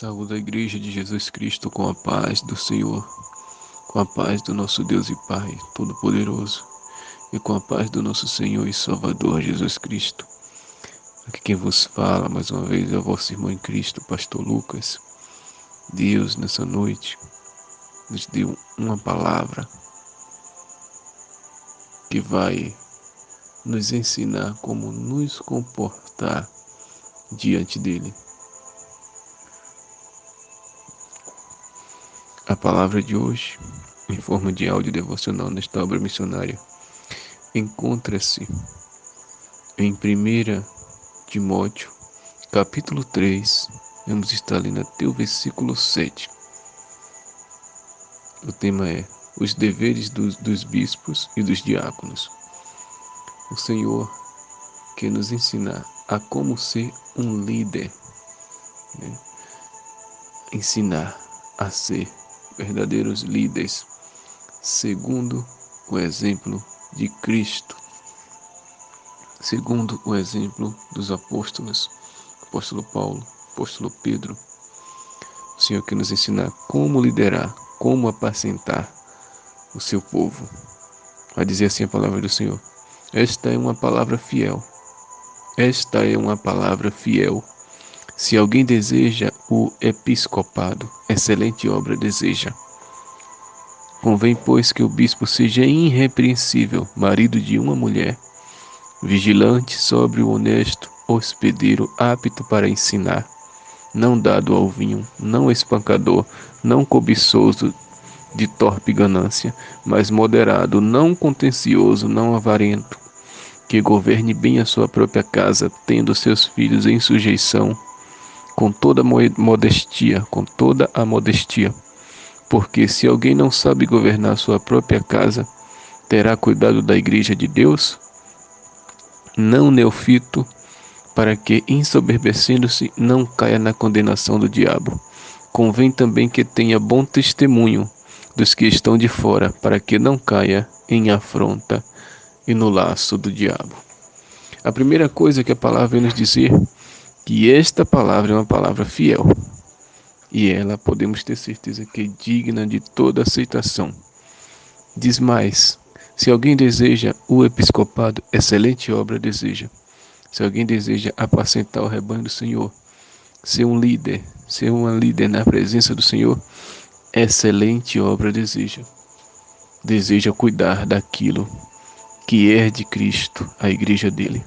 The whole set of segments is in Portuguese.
Saúde a Igreja de Jesus Cristo com a paz do Senhor, com a paz do nosso Deus e Pai Todo-Poderoso e com a paz do nosso Senhor e Salvador Jesus Cristo. Aqui quem vos fala mais uma vez é o vosso irmão em Cristo, Pastor Lucas. Deus nessa noite nos deu uma palavra que vai nos ensinar como nos comportar diante dele. A palavra de hoje, em forma de áudio devocional nesta obra missionária, encontra-se em 1 Timóteo, capítulo 3, vamos estar lendo até o versículo 7. O tema é os deveres dos bispos e dos diáconos. O Senhor quer nos ensinar a como ser um líder, ensinar a ser verdadeiros líderes, segundo o exemplo de Cristo, segundo o exemplo dos apóstolos, apóstolo Paulo, apóstolo Pedro. O Senhor quer nos ensinar como liderar, como apacentar o seu povo. Vai dizer assim a palavra do Senhor: esta é uma palavra fiel. Esta é uma palavra fiel. Se alguém deseja o episcopado, excelente obra deseja. Convém, pois, que o bispo seja irrepreensível, marido de uma mulher, vigilante, sóbrio, honesto, hospedeiro, apto para ensinar, não dado ao vinho, não espancador, não cobiçoso de torpe ganância, mas moderado, não contencioso, não avarento, que governe bem a sua própria casa, tendo seus filhos em sujeição, com toda a modestia, porque se alguém não sabe governar sua própria casa, terá cuidado da igreja de Deus? Não neofito, para que, ensoberbecendo-se, não caia na condenação do diabo. Convém também que tenha bom testemunho dos que estão de fora, para que não caia em afronta e no laço do diabo. A primeira coisa que a palavra vem nos dizer que esta palavra é uma palavra fiel, e ela podemos ter certeza que é digna de toda aceitação. Diz mais: se alguém deseja o episcopado, excelente obra deseja. Se alguém deseja apacentar o rebanho do Senhor, ser um líder, ser uma líder na presença do Senhor, excelente obra deseja. Deseja cuidar daquilo que é de Cristo, a igreja dele.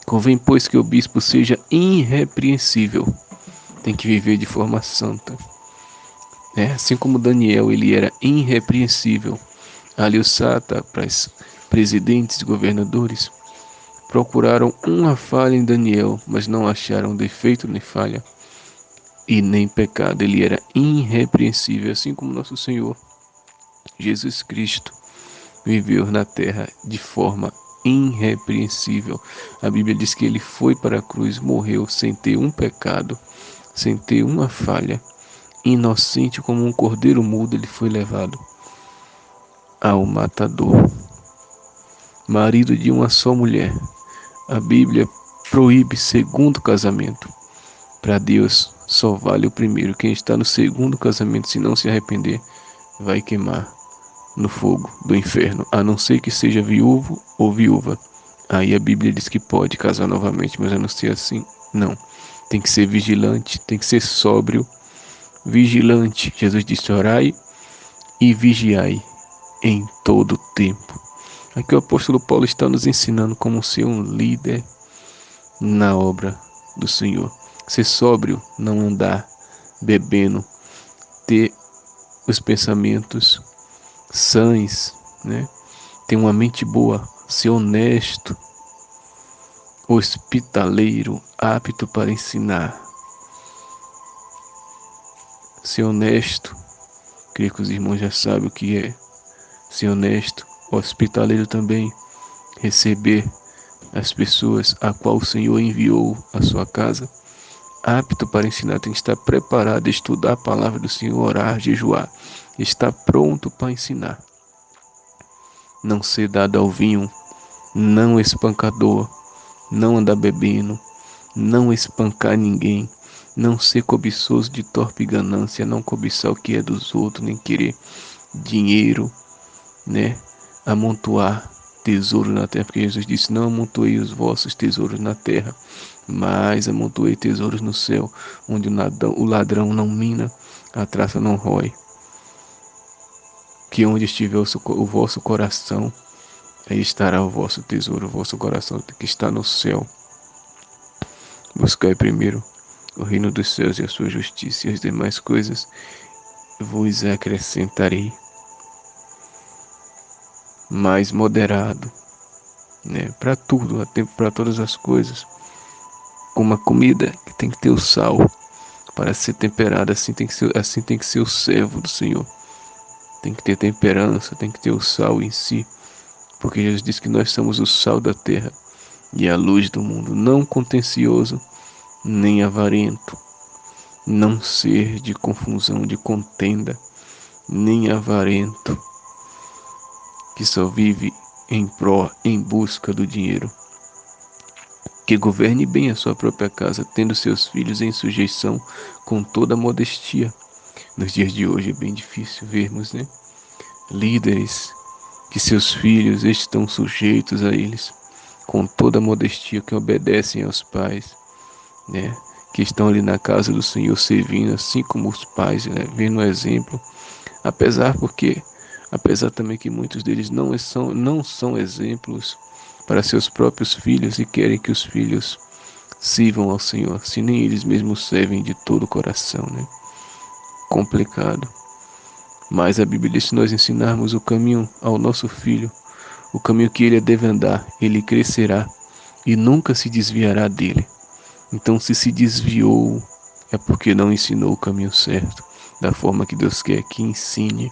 Convém, pois, que o bispo seja irrepreensível. Tem que viver de forma santa. Assim como Daniel, ele era irrepreensível. Ali os sátrapas, presidentes, governadores, procuraram uma falha em Daniel, mas não acharam defeito nem falha e nem pecado. Ele era irrepreensível, assim como nosso Senhor Jesus Cristo viveu na terra de forma irrepreensível. A Bíblia diz que ele foi para a cruz, morreu sem ter um pecado, sem ter uma falha. Inocente como um cordeiro mudo, ele foi levado ao matador. Marido de uma só mulher. A Bíblia proíbe segundo casamento. Para Deus só vale o primeiro. Quem está no segundo casamento, se não se arrepender, vai queimar no fogo do inferno, a não ser que seja viúvo ou viúva. Aí a Bíblia diz que pode casar novamente, mas a não ser assim, não. Tem que ser vigilante, tem que ser sóbrio, vigilante. Jesus disse: orai e vigiai em todo o tempo. Aqui o apóstolo Paulo está nos ensinando como ser um líder na obra do Senhor. Ser sóbrio, não andar bebendo, ter os pensamentos sãs, ter uma mente boa, ser honesto, hospitaleiro, apto para ensinar. Ser honesto, creio que os irmãos já sabem o que é ser honesto, hospitaleiro também, receber as pessoas a qual o Senhor enviou à sua casa. Apto para ensinar, tem que estar preparado a estudar a palavra do Senhor, orar, jejuar, estar pronto para ensinar. Não ser dado ao vinho, não espancador, não andar bebendo, não espancar ninguém, Não ser cobiçoso de torpe ganância, não cobiçar o que é dos outros, nem querer dinheiro, né? Amontoar tesouro na terra, porque Jesus disse: não amontoei os vossos tesouros na terra, mas amontoei tesouros no céu, onde o ladrão não mina, a traça não rói. Que onde estiver o vosso coração, aí estará o vosso tesouro, o vosso coração que está no céu. Buscai primeiro o reino dos céus e a sua justiça, e as demais coisas vos acrescentarei. Mais moderado, né? Para tudo, há tempo para todas as coisas. Como a comida que tem que ter o sal para ser temperada, assim tem que ser o servo do Senhor. Tem que ter temperança, tem que ter o sal em si, porque Jesus disse que nós somos o sal da terra e a luz do mundo, não contencioso, nem avarento, não ser de confusão, de contenda, nem avarento, que só vive em busca do dinheiro. Que governe bem a sua própria casa, tendo seus filhos em sujeição com toda modestia. Nos dias de hoje é bem difícil vermos, né? Líderes que seus filhos estão sujeitos a eles, com toda modestia, que obedecem aos pais, né? Que estão ali na casa do Senhor servindo, assim como os pais, né? Vendo o exemplo, apesar também que muitos deles não são exemplos para seus próprios filhos e querem que os filhos sirvam ao Senhor, se nem eles mesmos servem de todo o coração, né? Complicado. Mas a Bíblia diz: se nós ensinarmos o caminho ao nosso filho, o caminho que ele deve andar, ele crescerá e nunca se desviará dele. Então, se desviou, é porque não ensinou o caminho certo, da forma que Deus quer que ensine.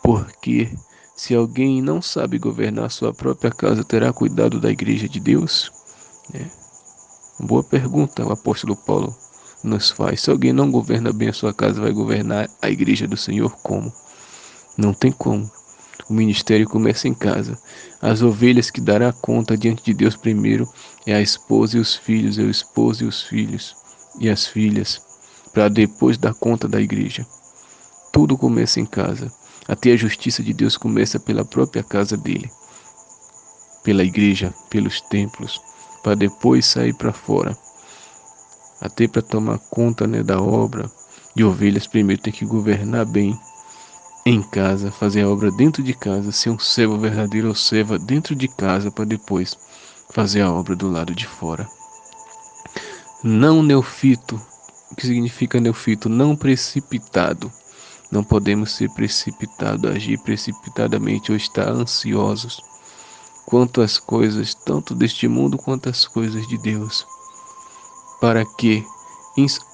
Porque se alguém não sabe governar sua própria casa, terá cuidado da igreja de Deus? É. Boa pergunta o apóstolo Paulo nos faz. Se alguém não governa bem a sua casa, vai governar a igreja do Senhor como? Não tem como. O ministério começa em casa. As ovelhas que dará conta diante de Deus primeiro é a esposa e os filhos, é o esposo e os filhos e as filhas, para depois dar conta da igreja. Tudo começa em casa. Até a justiça de Deus começa pela própria casa dele, pela igreja, pelos templos, para depois sair para fora. Até para tomar conta, né, da obra de ovelhas, primeiro tem que governar bem em casa, fazer a obra dentro de casa, ser um servo verdadeiro ou serva dentro de casa, para depois fazer a obra do lado de fora. Não neofito. O que significa neofito? Não precipitado. Não podemos ser precipitados, agir precipitadamente ou estar ansiosos quanto às coisas, tanto deste mundo quanto às coisas de Deus, para que,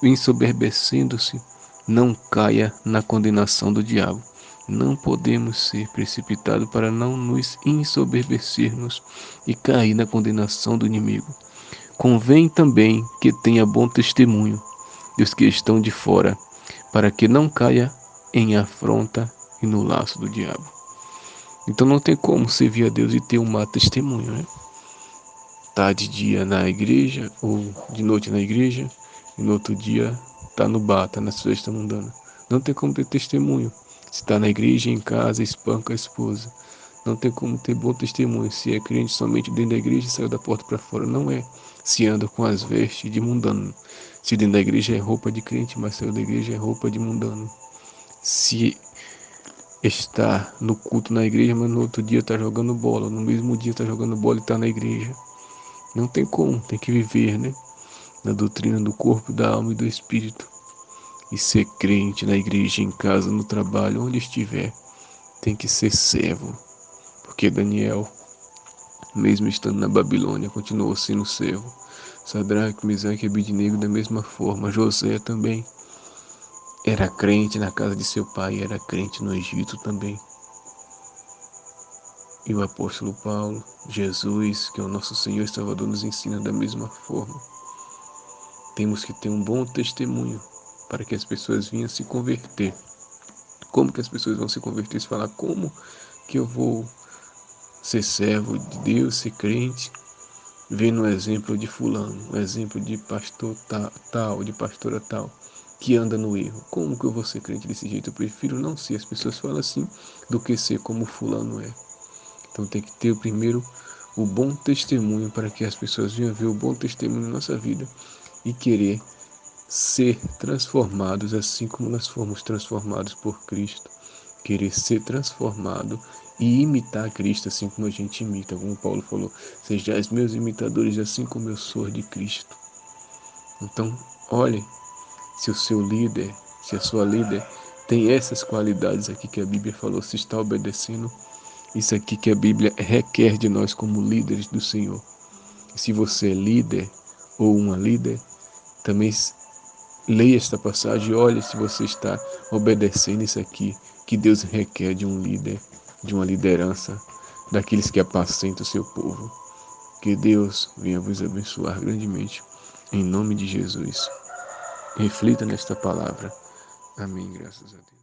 ensoberbecendo-se, não caia na condenação do diabo. Não podemos ser precipitados para não nos ensoberbecermos e cair na condenação do inimigo. Convém também que tenha bom testemunho dos que estão de fora, para que não caia em afronta e no laço do diabo. Então não tem como servir a Deus e ter um mau testemunho, né? Tá de dia na igreja ou de noite na igreja e no outro dia tá no bar, tá na festa mundana. Não tem como ter testemunho. Se tá na igreja, em casa, espanca a esposa. Não tem como ter bom testemunho. Se é crente somente dentro da igreja e saiu da porta para fora, não é. Se anda com as vestes de mundano. Se dentro da igreja é roupa de crente, mas saiu da igreja é roupa de mundano. Se está no culto na igreja, mas no outro dia está jogando bola. No mesmo dia está jogando bola e está na igreja. Não tem como, tem que viver, né? Na doutrina do corpo, da alma e do espírito. E ser crente na igreja, em casa, no trabalho, onde estiver, tem que ser servo. Porque Daniel, mesmo estando na Babilônia, continuou sendo servo. Sadraque, Mesaque e Abednego da mesma forma. José também era crente na casa de seu pai, era crente no Egito também. E o apóstolo Paulo, Jesus, que é o nosso Senhor e Salvador, nos ensina da mesma forma. Temos que ter um bom testemunho para que as pessoas venham se converter. Como que as pessoas vão se converter? Se falar, como que eu vou ser servo de Deus, ser crente, vendo o exemplo de fulano, o exemplo de pastor tal, de pastora tal, que anda no erro. Como que eu vou ser crente desse jeito? Eu prefiro não ser. As pessoas falam assim, do que ser como fulano é. Então tem que ter primeiro o bom testemunho para que as pessoas venham ver o bom testemunho na nossa vida e querer ser transformados assim como nós fomos transformados por Cristo. Querer ser transformado e imitar Cristo assim como a gente imita, como Paulo falou, sejais meus imitadores assim como eu sou de Cristo. Então, olhe se o seu líder, se a sua líder tem essas qualidades aqui que a Bíblia falou, se está obedecendo isso aqui que a Bíblia requer de nós como líderes do Senhor. E se você é líder ou uma líder, também leia esta passagem e olhe se você está obedecendo isso aqui que Deus requer de um líder, de uma liderança, daqueles que apacentam o seu povo. Que Deus venha vos abençoar grandemente. Em nome de Jesus. Reflita nesta palavra. Amém. Graças a Deus.